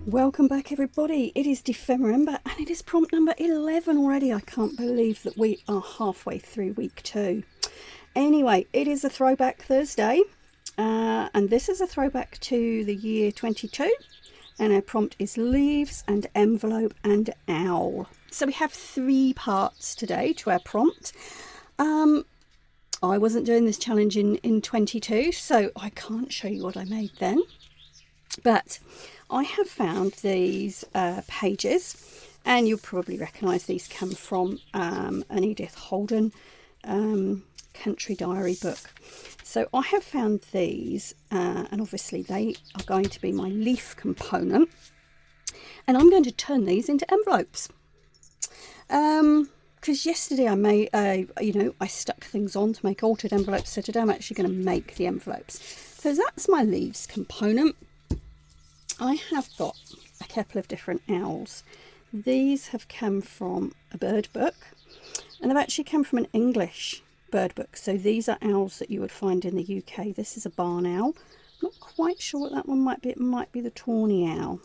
Welcome back everybody, it is Dephemerember and it is prompt number 11 already. I can't believe that we are halfway through week 2. Anyway, it is a throwback Thursday and this is a throwback to the year 22 and our prompt is leaves and envelope and owl. So we have 3 parts today to our prompt. I wasn't doing this challenge in 22, so I can't show you what I made then, but I have found these pages, and you'll probably recognise these come from an Edith Holden country diary book. So I have found these, and obviously they are going to be my leaf component, and I'm going to turn these into envelopes. Because yesterday I made, I stuck things on to make altered envelopes, so today I'm actually going to make the envelopes. So that's my leaves component. I have got a couple of different owls. These have come from a bird book, and they've actually come from an English bird book. So these are owls that you would find in the UK. This is a barn owl. Not quite sure what that one might be. It might be the tawny owl.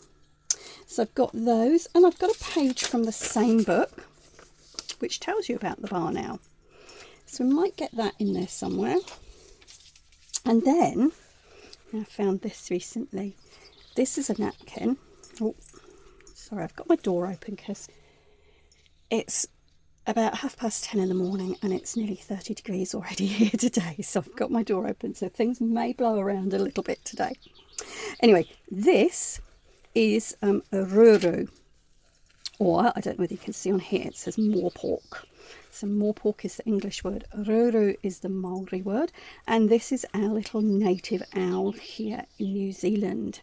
So I've got those, and I've got a page from the same book which tells you about the barn owl. So we might get that in there somewhere. And then I found this recently. This is a napkin. Oh, sorry, I've got my door open because it's about 10:30 in the morning and it's nearly 30 degrees already here today. So I've got my door open, so things may blow around a little bit today. Anyway, this is a ruru, or I don't know whether you can see on here, it says moorpork. So moorpork is the English word, ruru is the Maori word, and this is our little native owl here in New Zealand.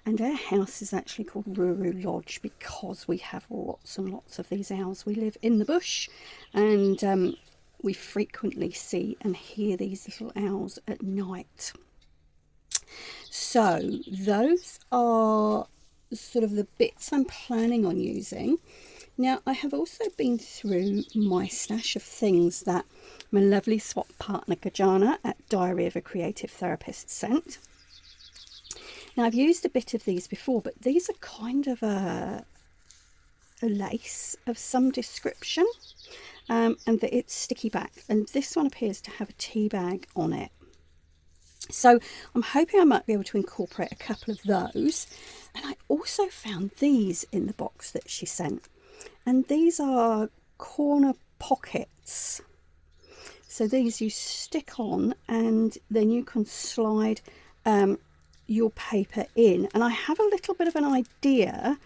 And our house is actually called Ruru Lodge because we have lots and lots of these owls. We live in the bush, and we frequently see and hear these little owls at night. So those are sort of the bits I'm planning on using. Now, I have also been through my stash of things that my lovely swap partner Gajana at Diary of a Creative Therapist sent. Now, I've used a bit of these before, but these are kind of a lace of some description, and that it's sticky back, and this one appears to have a tea bag on it. So I'm hoping I might be able to incorporate a couple of those. And I also found these in the box that she sent. And these are corner pockets. So these you stick on and then you can slide your paper in. And I have a little bit of an idea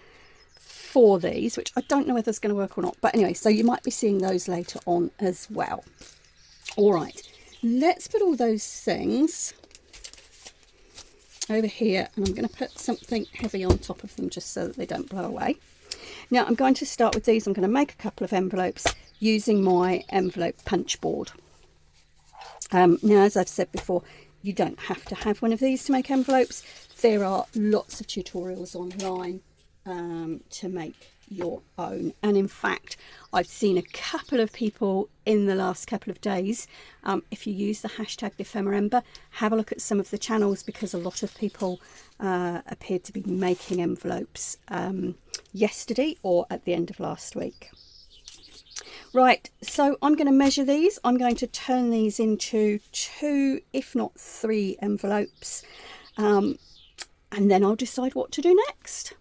for these, which I don't know whether it's going to work or not. But anyway, so you might be seeing those later on as well. All right, let's put all those things over here, and I'm going to put something heavy on top of them just so that they don't blow away. Now I'm going to start with these. I'm going to make a couple of envelopes using my envelope punch board. Now, as I've said before, you don't have to have one of these to make envelopes. There are lots of tutorials online to make your own, and in fact I've seen a couple of people in the last couple of days, if you use the hashtag Dephemerember, have a look at some of the channels, because a lot of people appeared to be making envelopes yesterday or at the end of last week. Right, so I'm going to measure these. I'm going to turn these into 2 if not 3 envelopes, and then I'll decide what to do next.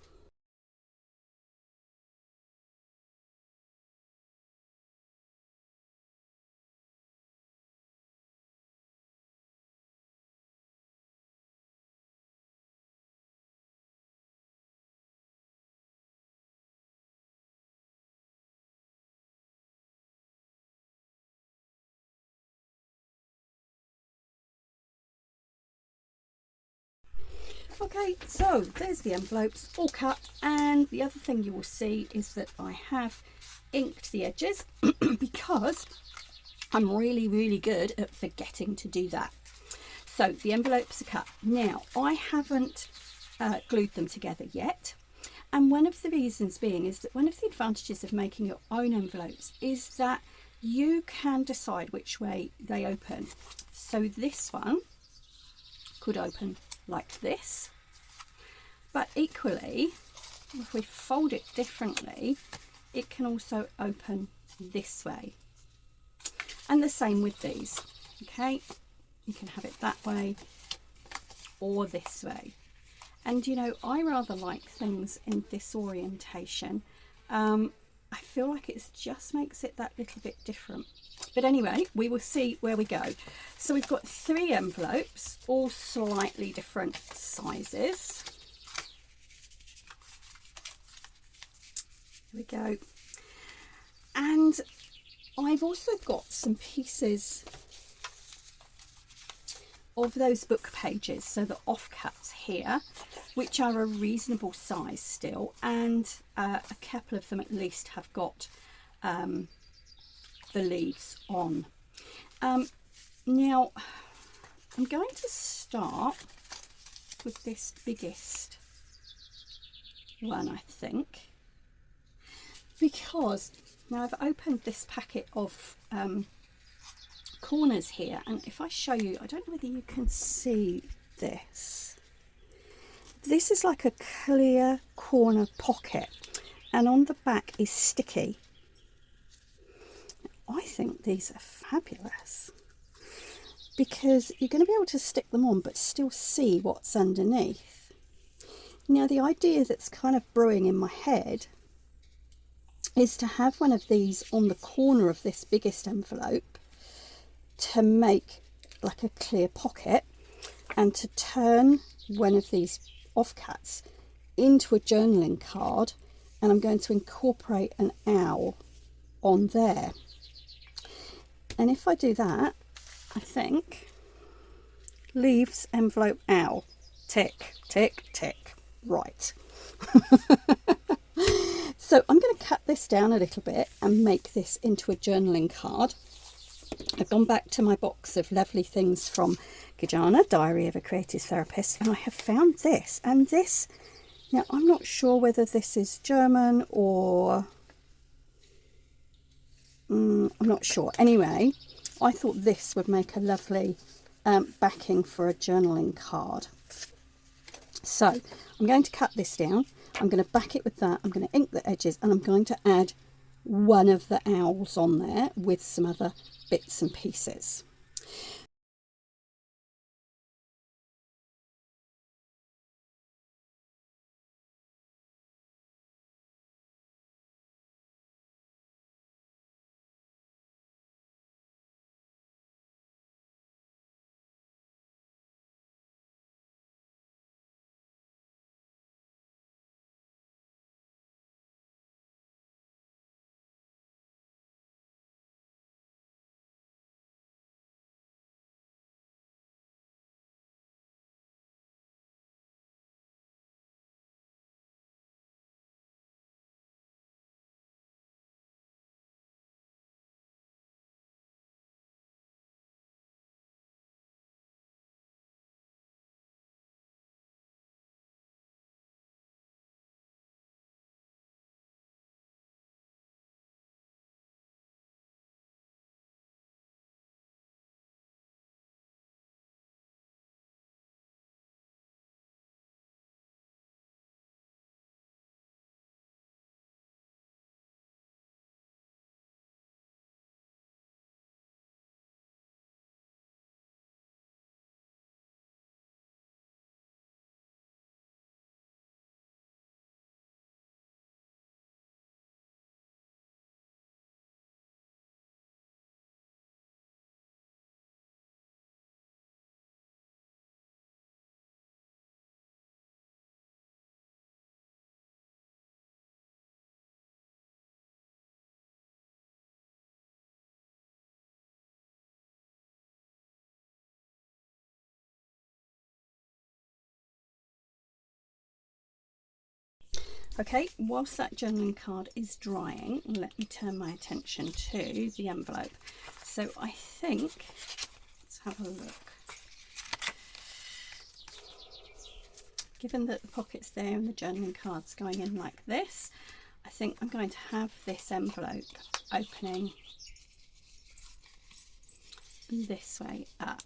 Okay, so there's the envelopes all cut, and the other thing you will see is that I have inked the edges because I'm really good at forgetting to do that. So the envelopes are cut. Now, I haven't glued them together yet, and one of the reasons being is that one of the advantages of making your own envelopes is that you can decide which way they open. So this one could open like this, but equally if we fold it differently, it can also open this way. And the same with these, okay? You can have it that way or this way. And you know, I rather like things in this orientation. I feel like it just makes it that little bit different. But anyway, we will see where we go. So we've got 3 envelopes, all slightly different sizes. Here we go. And I've also got some pieces of those book pages, so the offcuts here, which are a reasonable size still, and a couple of them at least have got the leaves on. Now I'm going to start with this biggest one, I think, because now I've opened this packet of corners here, and if I show you, I don't know whether you can see this. This is like a clear corner pocket, and on the back is sticky. I think these are fabulous because you're going to be able to stick them on but still see what's underneath. Now the idea that's kind of brewing in my head is to have one of these on the corner of this biggest envelope to make like a clear pocket, and to turn one of these offcuts into a journaling card, and I'm going to incorporate an owl on there. And if I do that, I think leaves, envelope, owl, tick, tick, tick, right. So I'm going to cut this down a little bit and make this into a journaling card. I've gone back to my box of lovely things from Gajana, Diary of a Creative Therapist, and I have found this. And this, now I'm not sure whether this is German or I'm not sure. Anyway, I thought this would make a lovely backing for a journaling card. So I'm going to cut this down. I'm going to back it with that. I'm going to ink the edges, and I'm going to add one of the owls on there with some other bits and pieces. Okay, whilst that journaling card is drying, let me turn my attention to the envelope. So I think, let's have a look. Given that the pocket's there and the journaling card's going in like this, I think I'm going to have this envelope opening this way up.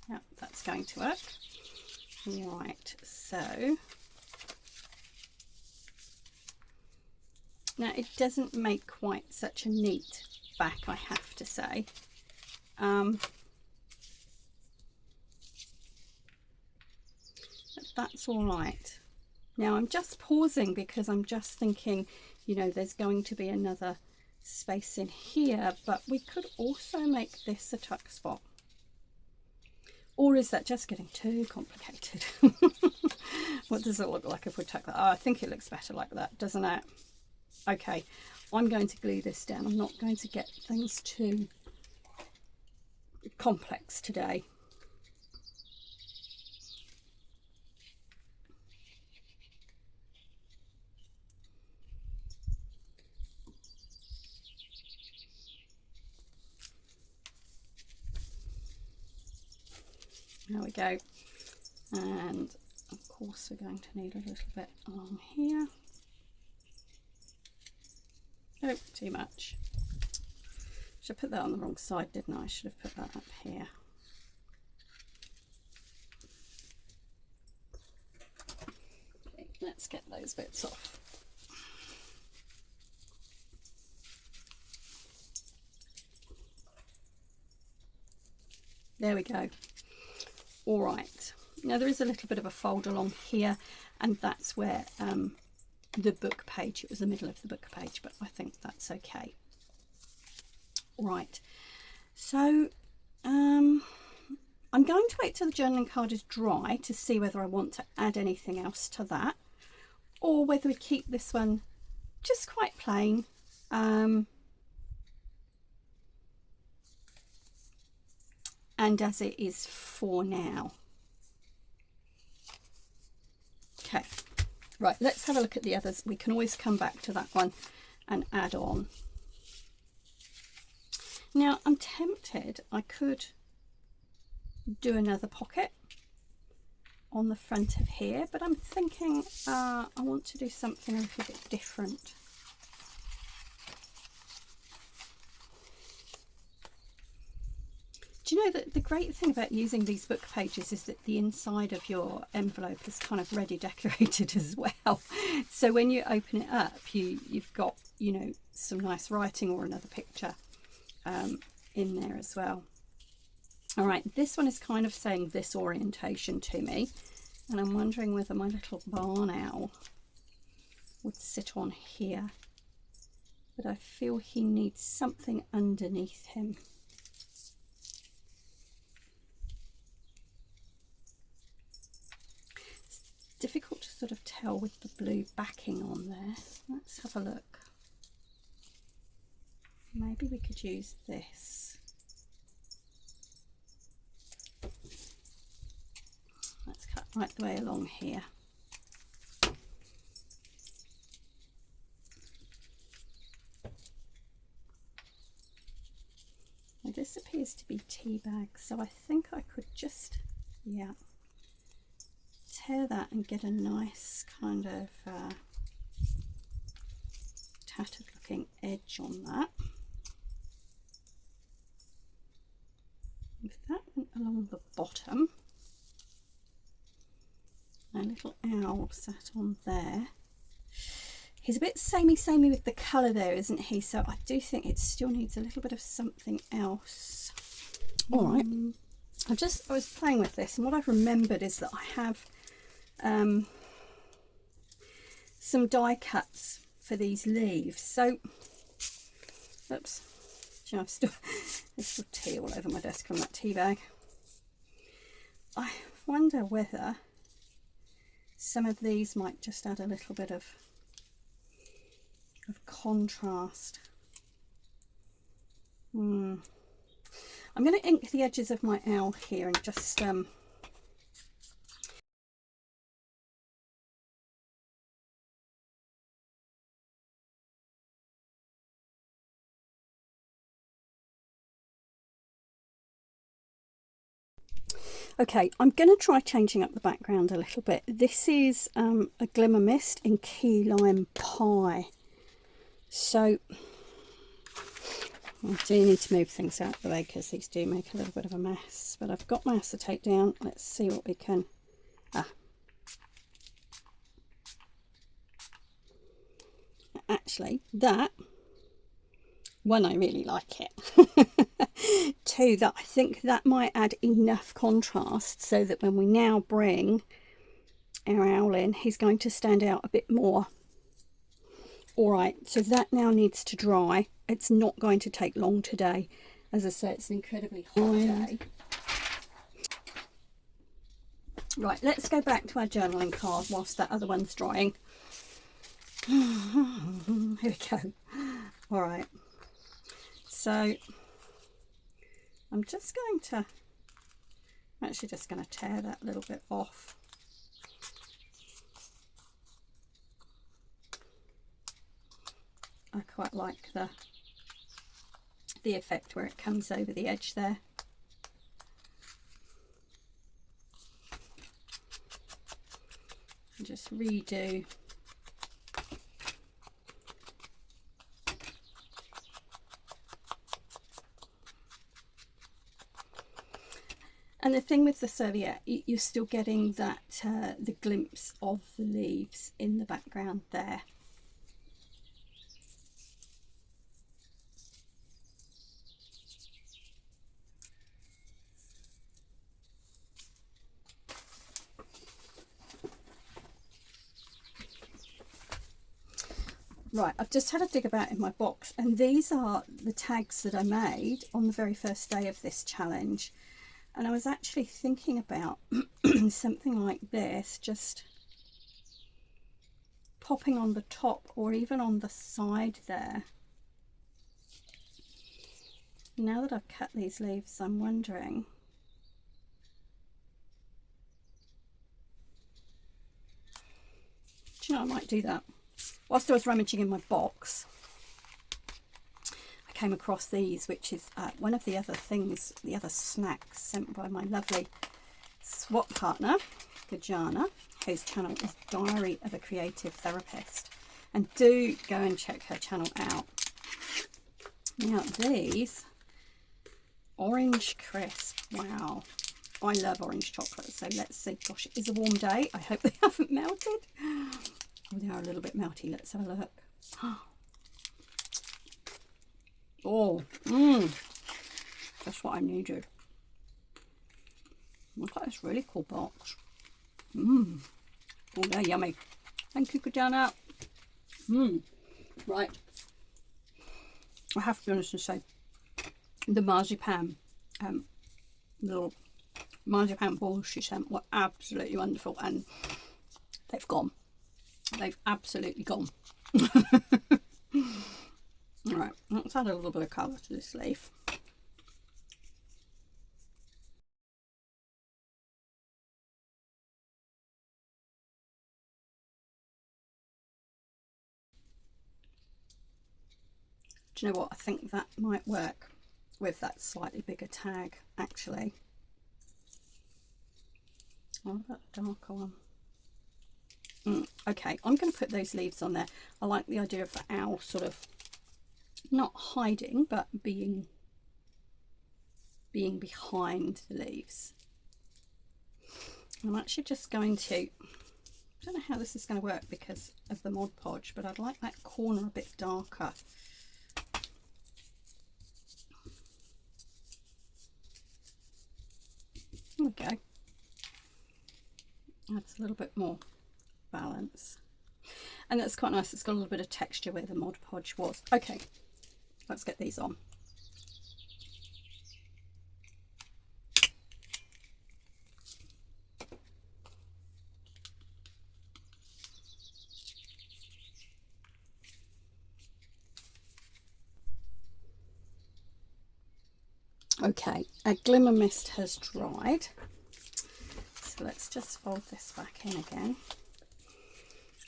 Yep, that's going to work. Right, so Now it doesn't make quite such a neat back, I have to say. But that's all right. Now I'm just pausing because I'm just thinking, you know, there's going to be another space in here, but we could also make this a tuck spot. Or is that just getting too complicated? What does it look like if we tuck that? Oh, I think it looks better like that, doesn't it? Okay, I'm going to glue this down. I'm not going to get things too complex today. There we go. And of course we're going to need a little bit along here. Oh, too much. Should have put that on the wrong side, didn't I? I should have put that up here. Okay, let's get those bits off. There we go. All right. Now there is a little bit of a fold along here, and that's where the book page, it was the middle of the book page, but I think that's okay. Right, so I'm going to wait till the journaling card is dry to see whether I want to add anything else to that, or whether we keep this one just quite plain. And as it is for now. Okay, right, let's have a look at the others. We can always come back to that one and add on. Now I'm tempted, I could do another pocket on the front of here, but I'm thinking I want to do something a little bit different. Do you know that the great thing about using these book pages is that the inside of your envelope is kind of ready decorated as well. So when you open it up, you've got, you know, some nice writing or another picture in there as well. All right, this one is kind of saying this orientation to me, and I'm wondering whether my little barn owl would sit on here, but I feel he needs something underneath him. Difficult to sort of tell with the blue backing on there. Let's have a look. Maybe we could use this. Let's cut right the way along here. Now this appears to be tea bags, so I think I could just, yeah, tear that and get a nice kind of tattered looking edge on that. If that went along the bottom, a little owl sat on there. He's a bit samey with the colour there, isn't he? So I do think it still needs a little bit of something else. All right, I was playing with this, and what I've remembered is that I have some die cuts for these leaves. So, oops, you know, there's still tea all over my desk from that tea bag. I wonder whether some of these might just add a little bit of contrast. I'm going to ink the edges of my owl here and just okay, I'm going to try changing up the background a little bit. This is a Glimmer Mist in Key Lime Pie. So I do need to move things out of the way because these do make a little bit of a mess. But I've got my acetate down. Let's see what we can... actually, that one, I really like it. Two, that I think that might add enough contrast so that when we now bring our owl in, he's going to stand out a bit more. All right, so that now needs to dry. It's not going to take long today. As I say, it's an incredibly hot day. Right, let's go back to our journaling card whilst that other one's drying. Here we go. All right, so I'm just going to, I'm actually just going to tear that little bit off. I quite like the effect where it comes over the edge there. And just redo. And the thing with the serviette, you're still getting that the glimpse of the leaves in the background there. Right, I've just had a dig about in my box, and these are the tags that I made on the very first day of this challenge. And I was actually thinking about something like this, just popping on the top or even on the side there. Now that I've cut these leaves, I'm wondering, do you know, I might do that. Whilst I was rummaging in my box, I came across these, which is one of the other things, the other snacks sent by my lovely swap partner, Gajana, whose channel is Diary of a Creative Therapist. And do go and check her channel out. Now these, orange crisp, wow. I love orange chocolate, so let's see. Gosh, it is a warm day. I hope they haven't melted. Oh, they are a little bit melty. Let's have a look. Oh, that's what I needed. Look at this really cool box. Oh, they're yummy. Thank you, Kajana. Right. I have to be honest and say, the marzipan, little marzipan balls she sent were absolutely wonderful, and they've gone. They've absolutely gone. Right, let's add a little bit of colour to this leaf. Do you know what? I think that might work with that slightly bigger tag, actually. What about the darker one? Okay, I'm going to put those leaves on there. I like the idea of the owl sort of not hiding, but being behind the leaves. I'm actually just going to, I don't know how this is going to work because of the Mod Podge, but I'd like that corner a bit darker. There we go. Adds a little bit more balance. And that's quite nice. It's got a little bit of texture where the Mod Podge was. Okay, let's get these on. Okay, our glimmer mist has dried. So let's just fold this back in again.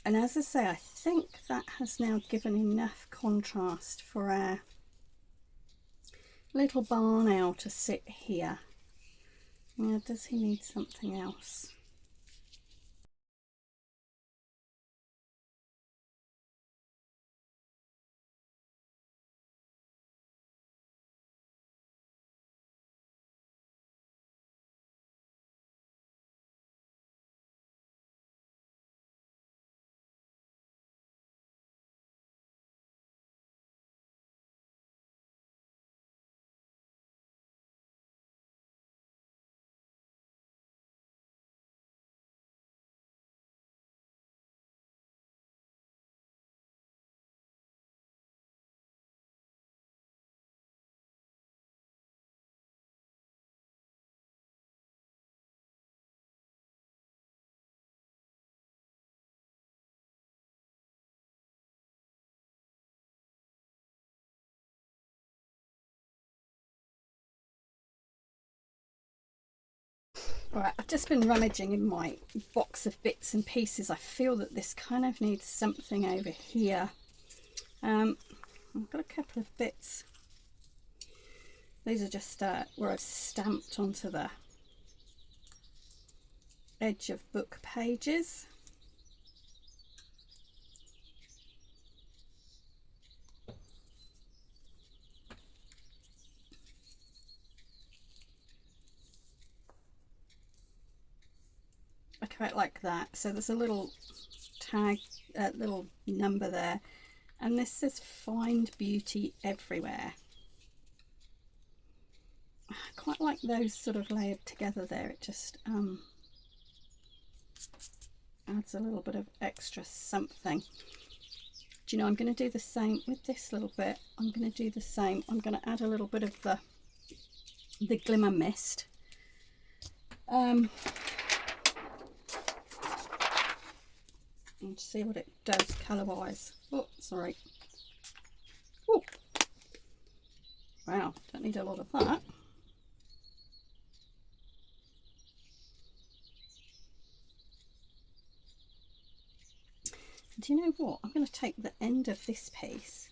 And as I say, I think that has now given enough contrast for our little barn owl to sit here. Now, does he need something else? Right, I've just been rummaging in my box of bits and pieces. I feel that this kind of needs something over here. I've got a couple of bits. These are just where I've stamped onto the edge of book pages. I quite like that. So there's a little tag, little number there, and this says "Find beauty everywhere." I quite like those sort of layered together there. It just adds a little bit of extra something. Do you know, I'm going to do the same with this little bit. I'm going to do the same. I'm going to add a little bit of the glimmer mist. And see what it does colour wise. Oh, sorry. Oh, wow, don't need a lot of that. Do you know what? I'm going to take the end of this piece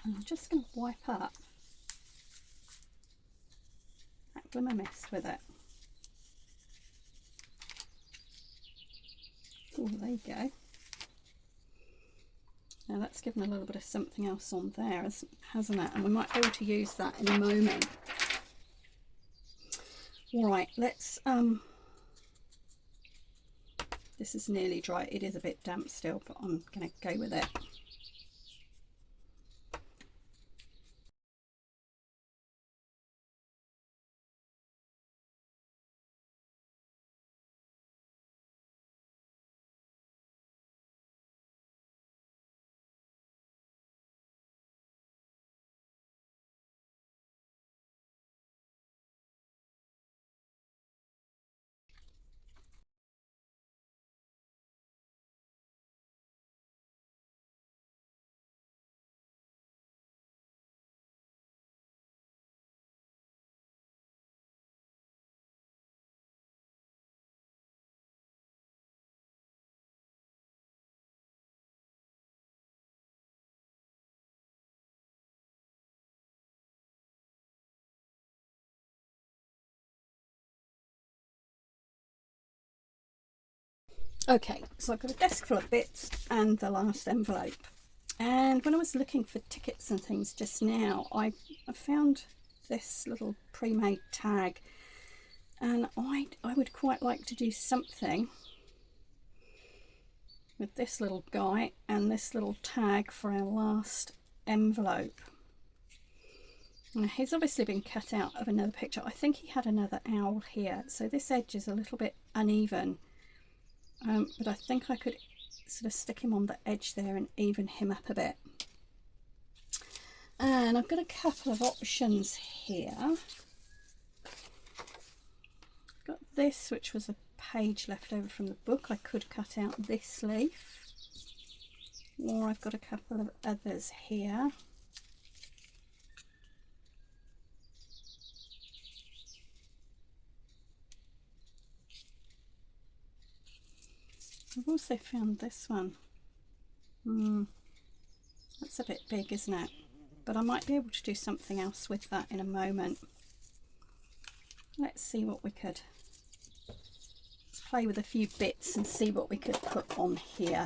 and I'm just going to wipe up that glimmer mist with it. Oh, there you go. Now that's given a little bit of something else on there, hasn't it? And we might be able to use that in a moment. All right, let's this is nearly dry. It is a bit damp still, but I'm going to go with it. Okay, so I've got a desk full of bits and the last envelope. And when I was looking for tickets and things just now, I found this little pre-made tag, and I would quite like to do something with this little guy and this little tag for our last envelope. Now, he's obviously been cut out of another picture. I think he had another owl here, so this edge is a little bit uneven. But I think I could sort of stick him on the edge there and even him up a bit. And I've got a couple of options here. I've got this, which was a page left over from the book. I could cut out this leaf. Or I've got a couple of others here. I've also found this one. That's a bit big, isn't it? But I might be able to do something else with that in a moment. Let's see what we could. Let's play with a few bits and see what we could put on here.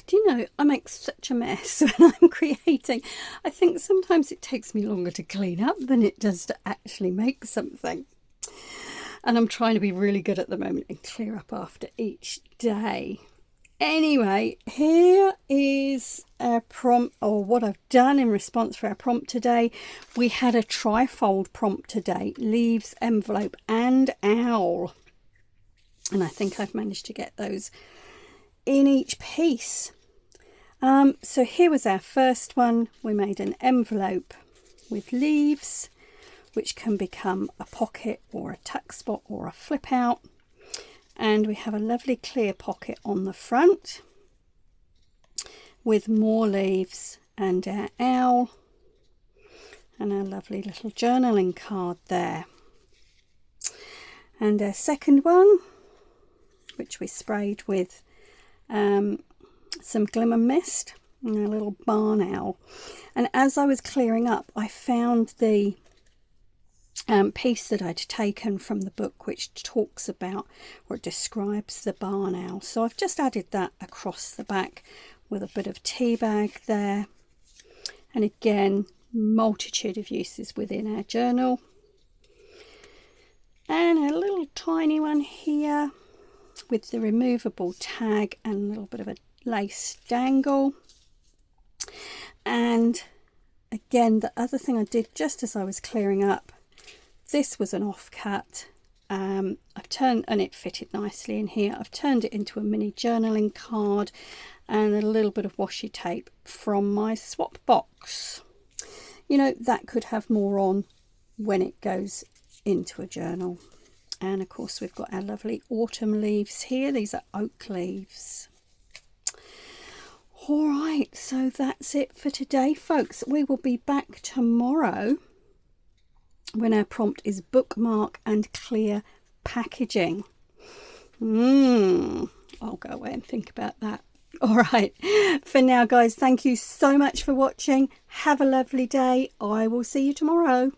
Do you know, I make such a mess when I'm creating. I think sometimes it takes me longer to clean up than it does to actually make something. And I'm trying to be really good at the moment and clear up after each day. Anyway, here is our prompt, or what I've done in response for our prompt today. We had a trifold prompt today: leaves, envelope and owl. And I think I've managed to get those in each piece. So here was our first one. We made an envelope with leaves, which can become a pocket or a tuck spot or a flip out. And we have a lovely clear pocket on the front with more leaves and our owl and our lovely little journaling card there. And our second one, which we sprayed with some glimmer mist and a little barn owl. And as I was clearing up, I found the piece that I'd taken from the book, which talks about or describes the barn owl. So I've just added that across the back with a bit of tea bag there. And again, multitude of uses within our journal. And a little tiny one here with the removable tag and a little bit of a lace dangle. And again, the other thing I did just as I was clearing up, this was an offcut. I've turned, and it fitted nicely in here. I've turned it into a mini journaling card and a little bit of washi tape from my swap box. You know, that could have more on when it goes into a journal. And of course we've got our lovely autumn leaves here. These are oak leaves. All right, so that's it for today, folks. We will be back tomorrow when our prompt is bookmark and clear packaging. I'll go away and think about that. All right, for now, guys, thank you so much for watching. Have a lovely day. I will see you tomorrow.